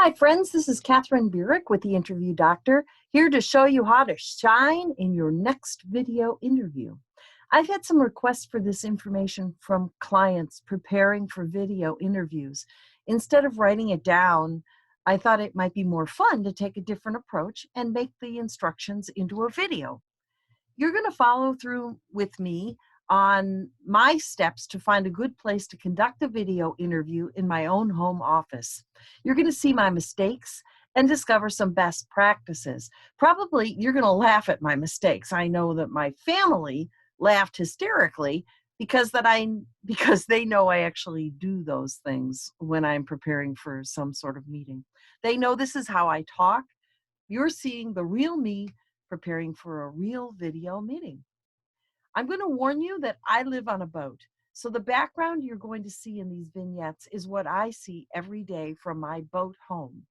Hi friends, this is Katherine Burik with the Interview Doctor, here to show you how to shine in your next video interview. I've had some requests for this information from clients preparing for video interviews. Instead of writing it down, I thought it might be more fun to take a different approach and make the instructions into a video. You're going to follow through with me on my steps to find a good place to conduct a video interview in my own home office. You're going to see my mistakes and discover some best practices. Probably you're going to laugh at my mistakes. I know that my family laughed hysterically because they know I actually do those things when I'm preparing for some sort of meeting. They know this is how I talk. You're seeing the real me preparing for a real video meeting. I'm going to warn you that I live on a boat. So the background you're going to see in these vignettes is what I see every day from my boat home.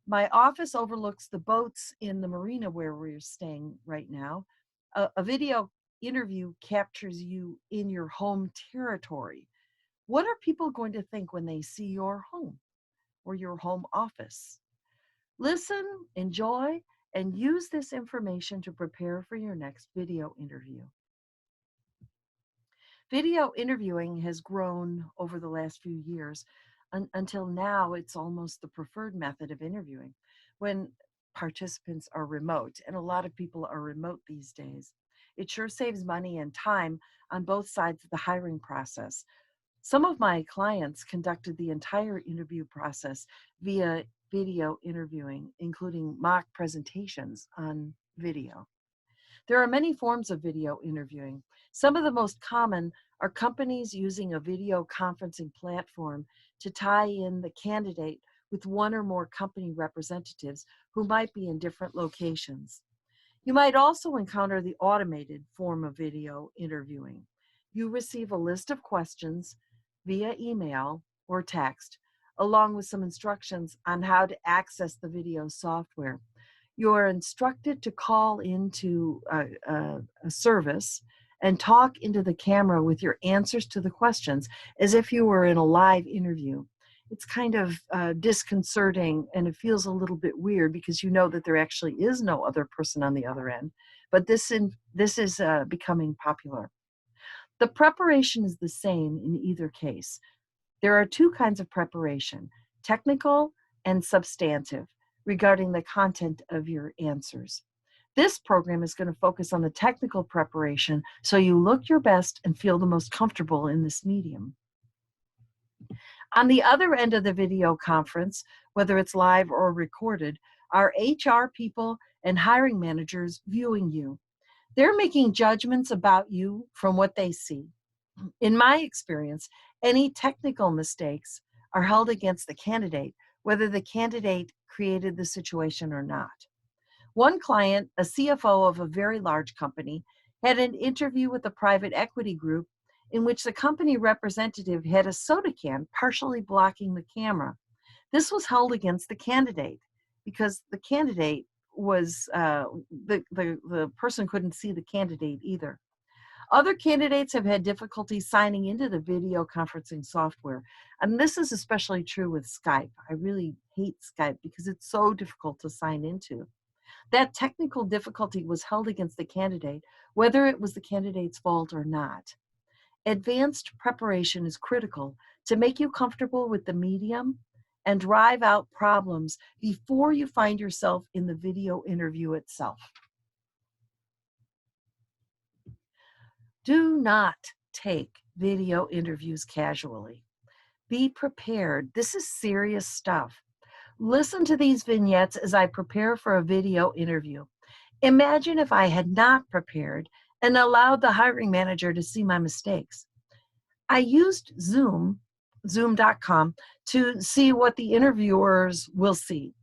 My office overlooks the boats in the marina where we're staying right now. A video interview captures you in your home territory. What are people going to think when they see your home or your home office? Listen, enjoy, and use this information to prepare for your next video interview. Video interviewing has grown over the last few years. Until now, it's almost the preferred method of interviewing when participants are remote, and a lot of people are remote these days. It sure saves money and time on both sides of the hiring process. Some of my clients conducted the entire interview process via video interviewing, including mock presentations on video. There are many forms of video interviewing. Some of the most common are companies using a video conferencing platform to tie in the candidate with one or more company representatives who might be in different locations. You might also encounter the automated form of video interviewing. You receive a list of questions via email or text, along with some instructions on how to access the video software. You're instructed to call into a service and talk into the camera with your answers to the questions as if you were in a live interview. It's kind of disconcerting, and it feels a little bit weird because you know that there actually is no other person on the other end, but this is becoming popular. The preparation is the same in either case. There are two kinds of preparation, technical and substantive, regarding the content of your answers. This program is going to focus on the technical preparation so you look your best and feel the most comfortable in this medium. On the other end of the video conference, whether it's live or recorded, are HR people and hiring managers viewing you. They're making judgments about you from what they see. In my experience, any technical mistakes are held against the candidate, whether the candidate created the situation or not. One client, a CFO of a very large company, had an interview with a private equity group in which the company representative had a soda can partially blocking the camera. This was held against the candidate because the candidate was, the person couldn't see the candidate either. Other candidates have had difficulty signing into the video conferencing software, and this is especially true with Skype. I really hate Skype because it's so difficult to sign into. That technical difficulty was held against the candidate, whether it was the candidate's fault or not. Advanced preparation is critical to make you comfortable with the medium and drive out problems before you find yourself in the video interview itself. Do not take video interviews casually. Be prepared. This is serious stuff. Listen to these vignettes as I prepare for a video interview. Imagine if I had not prepared and allowed the hiring manager to see my mistakes. I used Zoom.com, to see what the interviewers will see.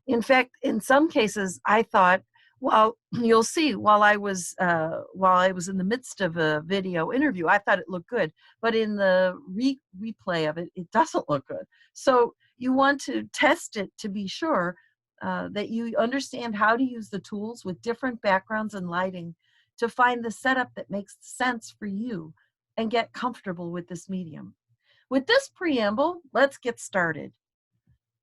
In fact, in some cases, I thought, well, you'll see, while I was in the midst of a video interview, I thought it looked good, but in the replay of it, it doesn't look good. So you want to test it to be sure that you understand how to use the tools with different backgrounds and lighting to find the setup that makes sense for you and get comfortable with this medium. With this preamble, let's get started.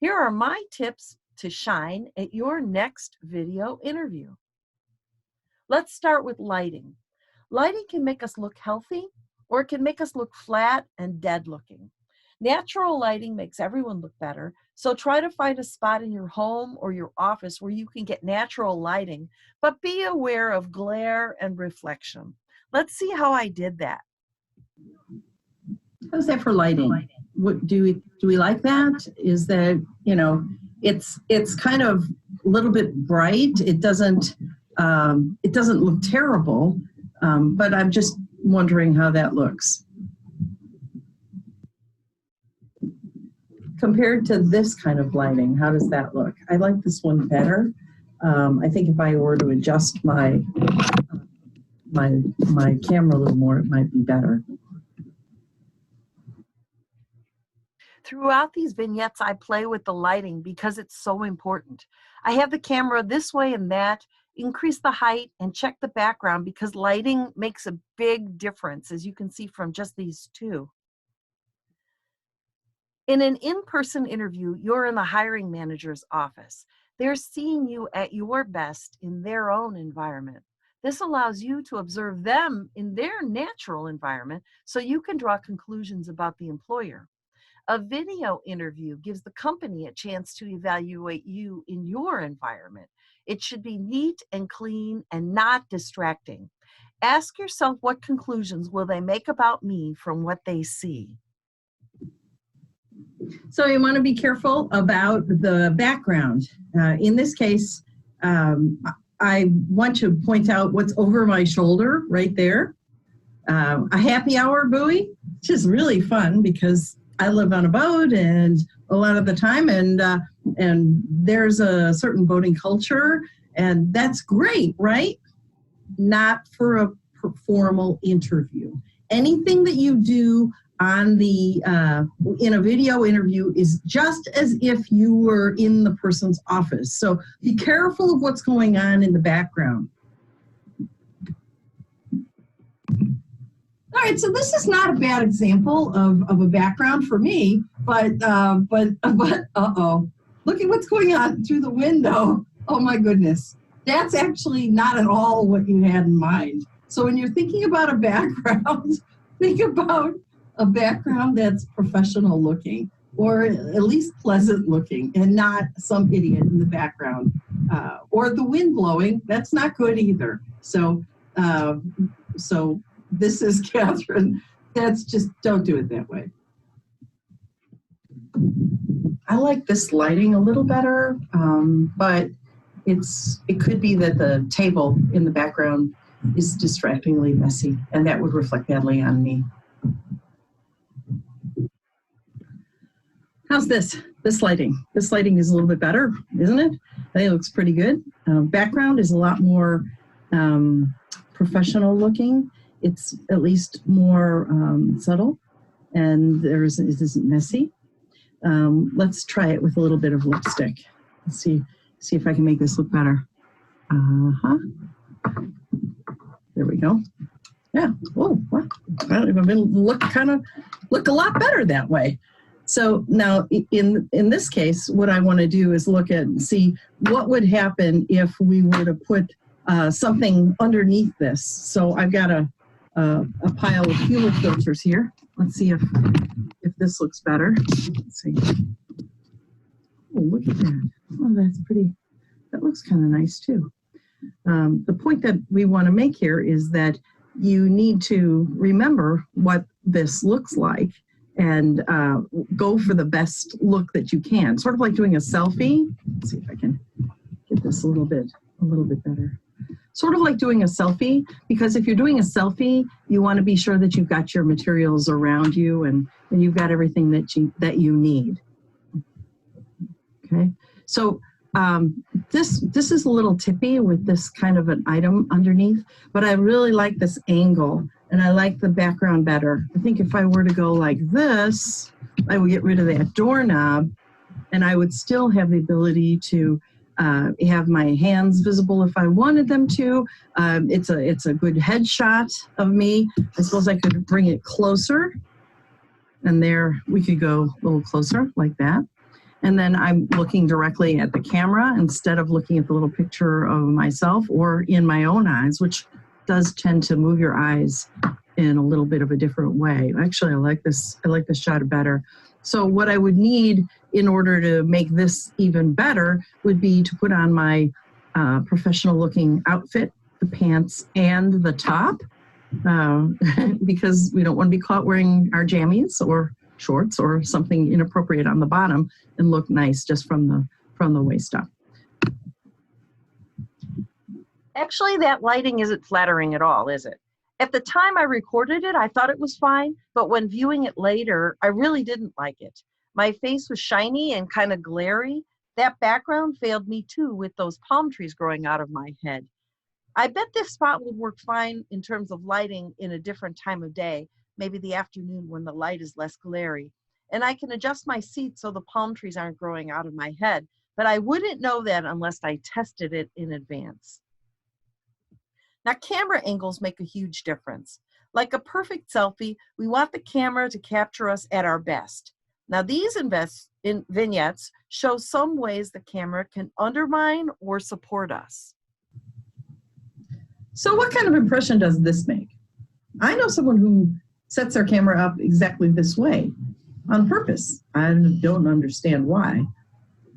Here are my tips to shine at your next video interview. Let's start with lighting. Lighting can make us look healthy, or it can make us look flat and dead looking. Natural lighting makes everyone look better, so try to find a spot in your home or your office where you can get natural lighting, but be aware of glare and reflection. Let's see how I did that. How's that for lighting? What do we like that? Is that, you know, it's kind of a little bit bright. It doesn't look terrible, but I'm just wondering how that looks compared to this kind of lighting. How does that look? I like this one better. I think if I were to adjust my camera a little more, it might be better. Throughout these vignettes, I play with the lighting because it's so important. I have the camera this way and that, increase the height, and check the background because lighting makes a big difference, as you can see from just these two. In an in-person interview, you're in the hiring manager's office. They're seeing you at your best in their own environment. This allows you to observe them in their natural environment so you can draw conclusions about the employer. A video interview gives the company a chance to evaluate you in your environment. It should be neat and clean and not distracting. Ask yourself, what conclusions will they make about me from what they see? So you want to be careful about the background. In this case, I want to point out what's over my shoulder right there. A happy hour buoy, which is really fun because I live on a boat and a lot of the time, and there's a certain boating culture, and that's great, right? Not for a formal interview. Anything that you do on the in a video interview is just as if you were in the person's office. So be careful of what's going on in the background. All right, so this is not a bad example of a background for me, but uh-oh. Look at what's going on through the window. Oh my goodness. That's actually not at all what you had in mind. So when you're thinking about a background, think about a background that's professional looking, or at least pleasant looking, and not some idiot in the background. Or the wind blowing, that's not good either. So this is Catherine. That's just, don't do it that way. I like this lighting a little better, but it could be that the table in the background is distractingly messy, and that would reflect badly on me. How's this lighting? This lighting is a little bit better, isn't it? I think it looks pretty good. Background is a lot more professional looking. It's at least more subtle, and it isn't messy. Let's try it with a little bit of lipstick. Let's see if I can make this look better. There we go. Yeah. Oh, wow. Look a lot better that way. So now in this case, what I want to do is look at and see what would happen if we were to put something underneath this. So I've got a pile of humor filters here. Let's see if this looks better. Let's see. Oh, look at that. Oh, that's pretty. That looks kind of nice too. The point that we want to make here is that you need to remember what this looks like and go for the best look that you can. Sort of like doing a selfie. Let's see if I can get this a little bit better. Sort of like doing a selfie, because if you're doing a selfie, you want to be sure that you've got your materials around you and you've got everything that you need. Okay, so this is a little tippy with this kind of an item underneath, but I really like this angle and I like the background better. I think if I were to go like this, I would get rid of that doorknob and I would still have the ability to have my hands visible if I wanted them to. It's a good headshot of me. I suppose I could bring it closer, and there we could go a little closer like that. And then I'm looking directly at the camera instead of looking at the little picture of myself or in my own eyes, which does tend to move your eyes in a little bit of a different way. Actually, I like this shot better. So what I would need in order to make this even better would be to put on my professional looking outfit, the pants and the top, because we don't want to be caught wearing our jammies or shorts or something inappropriate on the bottom and look nice just from the waist up. Actually, that lighting isn't flattering at all, is it? At the time I recorded it, I thought it was fine, but when viewing it later, I really didn't like it. My face was shiny and kind of glary. That background failed me too, with those palm trees growing out of my head. I bet this spot would work fine in terms of lighting in a different time of day, maybe the afternoon when the light is less glary. And I can adjust my seat so the palm trees aren't growing out of my head, but I wouldn't know that unless I tested it in advance. Now, camera angles make a huge difference. Like a perfect selfie, we want the camera to capture us at our best. Now, these vignettes show some ways the camera can undermine or support us. So what kind of impression does this make? I know someone who sets their camera up exactly this way on purpose. I don't understand why,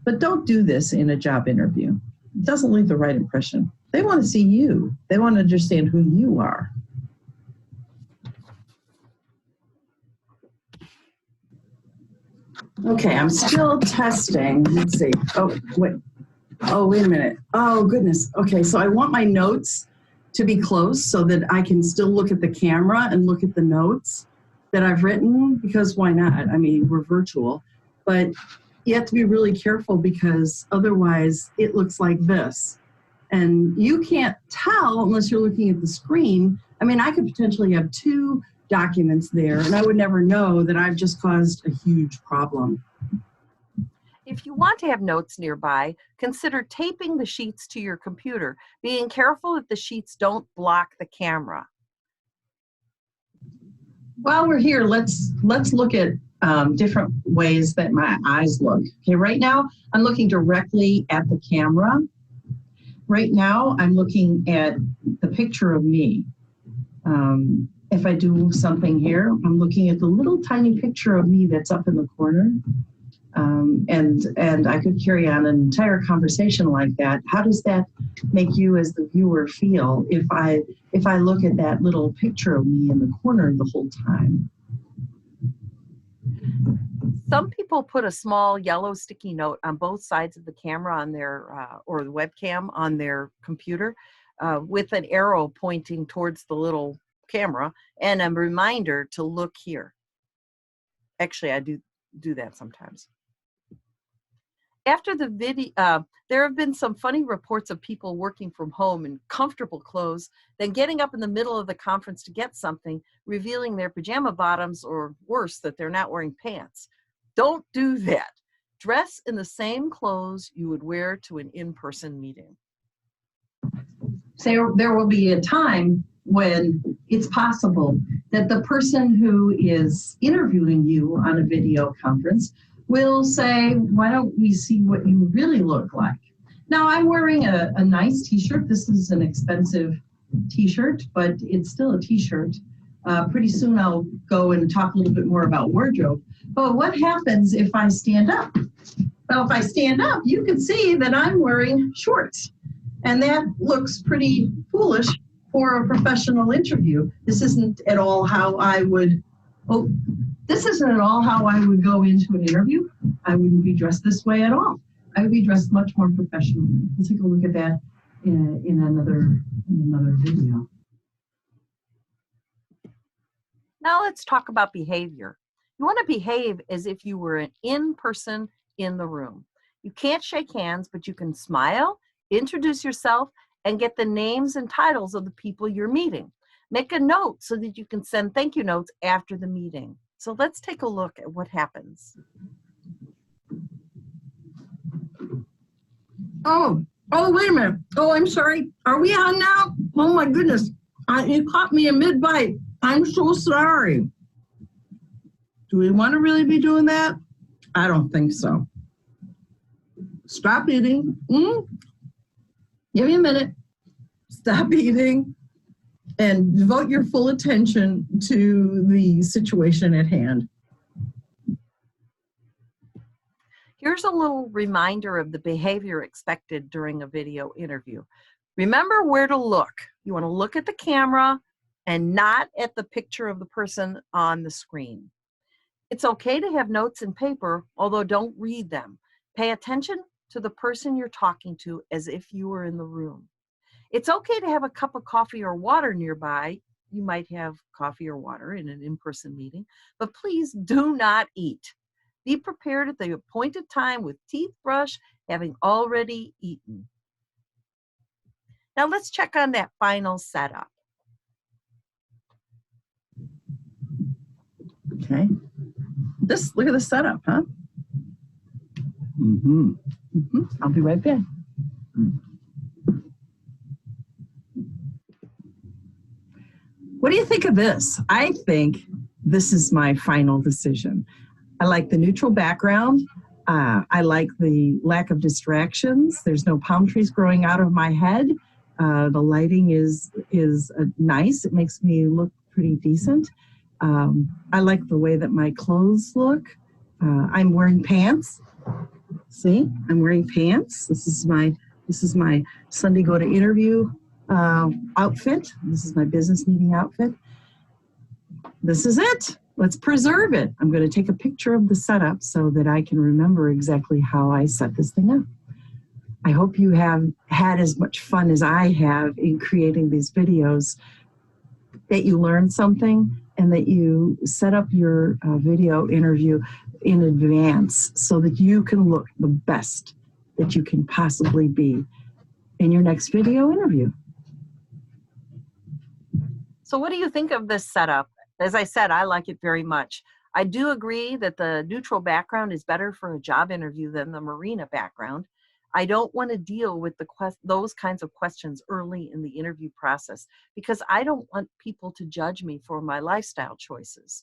but don't do this in a job interview. It doesn't leave the right impression. They want to see you. They want to understand who you are. Okay, I'm still testing. Let's see. Oh, wait. Oh, wait a minute. Oh, goodness. Okay, so I want my notes to be close so that I can still look at the camera and look at the notes that I've written, because why not? I mean, we're virtual, but you have to be really careful because otherwise it looks like this. And you can't tell unless you're looking at the screen. I mean, I could potentially have two documents there and I would never know that I've just caused a huge problem. If you want to have notes nearby, consider taping the sheets to your computer, being careful that the sheets don't block the camera. While we're here, let's look at different ways that my eyes look. Okay, right now I'm looking directly at the camera. Right now I'm looking at the picture of me. If I do something here, I'm looking at the little tiny picture of me that's up in the corner. And I could carry on an entire conversation like that. How does that make you as the viewer feel if I look at that little picture of me in the corner the whole time? Some people put a small yellow sticky note on both sides of the camera on their or the webcam on their computer with an arrow pointing towards the little camera and a reminder to look here. Actually, I do that sometimes. After the video, there have been some funny reports of people working from home in comfortable clothes, then getting up in the middle of the conference to get something, revealing their pajama bottoms, or worse, that they're not wearing pants. Don't do that. Dress in the same clothes you would wear to an in-person meeting. So there will be a time when it's possible that the person who is interviewing you on a video conference will say, why don't we see what you really look like? Now, I'm wearing a nice t-shirt. This is an expensive t-shirt, but it's still a t-shirt. Pretty soon I'll go and talk a little bit more about wardrobe. But what happens if I stand up? Well, if I stand up, you can see that I'm wearing shorts. And that looks pretty foolish for a professional interview. This isn't at all how I would go into an interview. I wouldn't be dressed this way at all. I would be dressed much more professionally. We'll take a look at that in another video. Now let's talk about behavior. You want to behave as if you were an in-person in the room. You can't shake hands, but you can smile, introduce yourself, and get the names and titles of the people you're meeting. Make a note so that you can send thank you notes after the meeting. So let's take a look at what happens. Oh, wait a minute. Oh, I'm sorry. Are we on now? Oh my goodness. You caught me in mid-bite. I'm so sorry. Do we want to really be doing that? I don't think so. Stop eating. Give me a minute. Stop eating and devote your full attention to the situation at hand. Here's a little reminder of the behavior expected during a video interview. Remember where to look. You want to look at the camera and not at the picture of the person on the screen. It's okay to have notes and paper, although don't read them. Pay attention to the person you're talking to as if you were in the room. It's okay to have a cup of coffee or water nearby. You might have coffee or water in an in-person meeting, but please do not eat. Be prepared at the appointed time with teeth brushed, having already eaten. Now let's check on that final setup. Okay. Look at the setup, huh? I'll be right back. What do you think of this? I think this is my final decision. I like the neutral background. I like the lack of distractions. There's no palm trees growing out of my head. The lighting is nice. It makes me look pretty decent. I like the way that my clothes look. I'm wearing pants. See, I'm wearing pants. This is my Sunday go to interview outfit. This is my business meeting outfit. This is it. Let's preserve it. I'm going to take a picture of the setup so that I can remember exactly how I set this thing up. I hope you have had as much fun as I have in creating these videos, that you learned something, and that you set up your video interview in advance so that you can look the best that you can possibly be in your next video interview. So what do you think of this setup? As I said, I like it very much. I do agree that the neutral background is better for a job interview than the marina background. I don't want to deal with those kinds of questions early in the interview process because I don't want people to judge me for my lifestyle choices.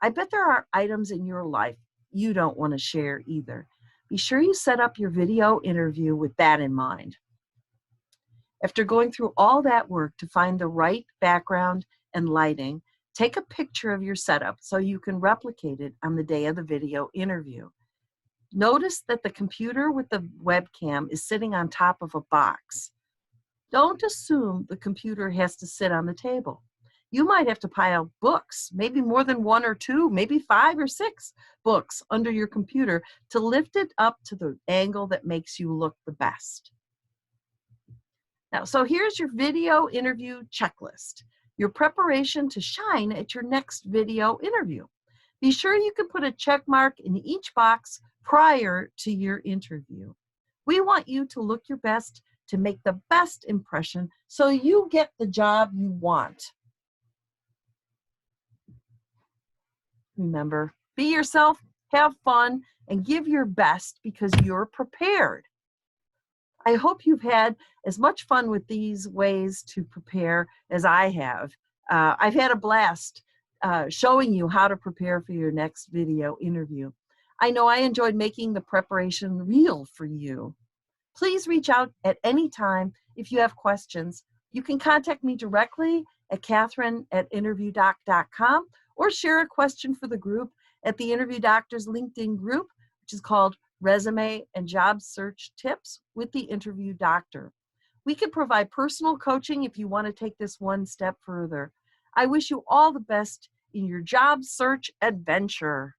I bet there are items in your life you don't want to share either. Be sure you set up your video interview with that in mind. After going through all that work to find the right background and lighting, take a picture of your setup so you can replicate it on the day of the video interview. Notice that the computer with the webcam is sitting on top of a box. Don't assume the computer has to sit on the table. You might have to pile books, maybe more than 1 or 2, maybe 5 or 6 books under your computer to lift it up to the angle that makes you look the best. Now, so here's your video interview checklist, your preparation to shine at your next video interview. Be sure you can put a check mark in each box prior to your interview. We want you to look your best, to make the best impression so you get the job you want. Remember, be yourself, have fun, and give your best because you're prepared. I hope you've had as much fun with these ways to prepare as I have. I've had a blast showing you how to prepare for your next video interview. I know I enjoyed making the preparation real for you. Please reach out at any time if you have questions. You can contact me directly at Katherine@interviewdoc.com or share a question for the group at the Interview Doctors LinkedIn group, which is called Resume and Job Search Tips with the Interview Doctor. We can provide personal coaching if you want to take this one step further. I wish you all the best in your job search adventure.